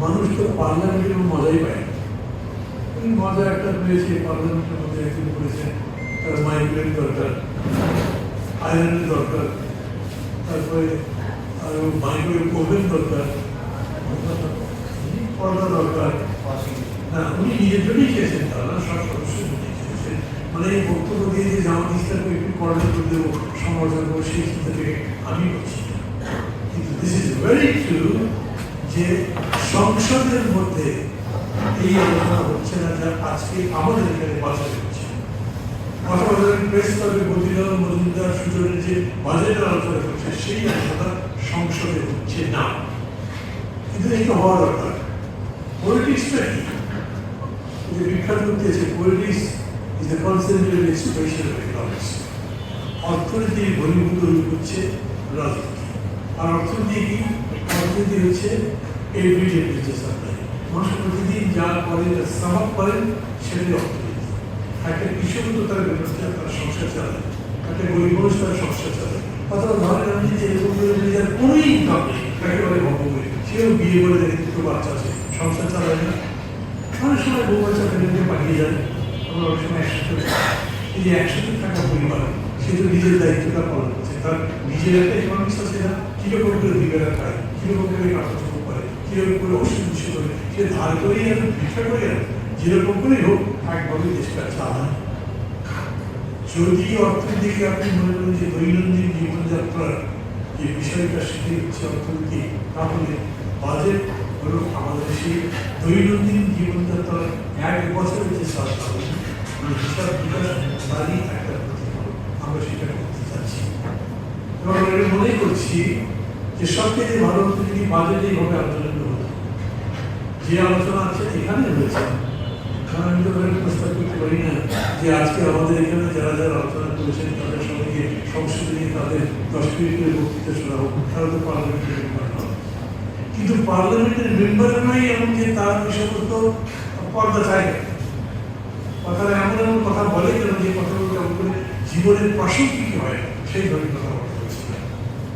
মানুষ তো পার্লামেন্টের মজাই পায়। মজা একটা পেয়েছে, পার্লামেন্টের মধ্যে একজন বলেছেন তার মাইগ্রেন দরকার, আয়রনের দরকার, তারপরে আরো মাইক্রোওয়েভ ওভেন দরকার, পর্দা দরকার। না, উনি নিজের জন্যই চেয়েছেন, তারা সব সদস্যের জন্যই চেয়েছেন। মানে এই বক্তব্য দিয়ে যে জামাত ইসলামকে একটু পর্দা করে দেবো, সমর্থন করবো, সেই চিন্তা থেকে আমি বলছি। কিন্তু দিস ইজ ভেরি ট্রু যে সংসদের মধ্যে এই আলোচনা হচ্ছে না, যা আজকে আমাদের এখানে বাজারে হচ্ছে। কথা বলেন প্রেস ক্লাবে মতিলাল মজুমদার সুজনের যে বাজেটের আলোচনা করছে, সেই আলোচনা সংসদে হচ্ছে না। কিন্তু এটা হওয়া দরকার। পলিটিক্সটা কি? যে বিখ্যাত করতেছে, politics is the concentrated expression of economics. অর্থনীতির ঘনীভূত রূপ হচ্ছে রাজনীতি। আর অর্থনীতি কি? অর্থনীতি হচ্ছে এভরিডে বিজনেস সাপ্লাই। মানুষ প্রতিদিন যা করে, যা সামাপ করেন, সেটাই অর্থনীতি। একটা কৃষক তো তার ব্যবস্থা, তার সংসার চালায়, একটা গরিব মানুষ তার সংসার চালায়। অথবা ধরেন আমি যে এরকম করে যার কোনো ইনকাম নেই, একেবারে ভঙ্গ করে, সেও বিয়ে করে দেখে দুটো বাচ্চা আছে, সংসার চালায় না। অনেক সময় বউ বাচ্চা ফ্যামিলিকে পাঠিয়ে যায়, আমরা অনেক সময় একসাথে। এই যে একসাথে থাকা পরিবার, সে তো নিজের দায়িত্বটা পালন করছে। তার নিজের একটা ইকোনমিক্স আছে না, কিরকম করে দিবেরা খায়, কিরকম করে কাপড় করে, কিরকম করে ওষুধ বিষয় করে, সে ধার করেই আর ভিক্ষা করে আর যেরকম করেই হোক একভাবে দেশটা চালায়। যদি অর্থনীতিকে আপনি মনে করেন যে দৈনন্দিন জীবনযাত্রার যে বিষয়টা, সেটি হচ্ছে অর্থনীতি, তাহলে বাজেট হল আমাদের সেই দৈনন্দিন জীবনযাত্রার এক বছরের যে হিসাব বিকাশ তারই একটা প্রতিফলন। আমরা সেটা করতে চাচ্ছি এবং আমরা মনে করছি যে সবথেকে ভালো অর্থনীতি বাজেট এইভাবে আলোচনা হতো। যে আলোচনা আছে এখানে রয়েছে, আমি তো প্রস্তাব করতে পারি না যে আজকে আমাদের এখানে যারা যারা আলোচনা করেছেন তাদের সবাইকে সংসদে নিয়ে তাদের 10 মিনিট করে বক্তৃতা শোনা হোক, তারা তো পার্লামেন্টের মেম্বার নয়। কিন্তু পার্লামেন্টের মেম্বার নয় এমন যে তার ওই সমস্ত পর্দা চায় না, কথাটা এমন এমন কথা বলে কেন যে কথাগুলো কেমন করে জীবনের প্রাসঙ্গিক হয়, সেই ধরনের কথা বলে।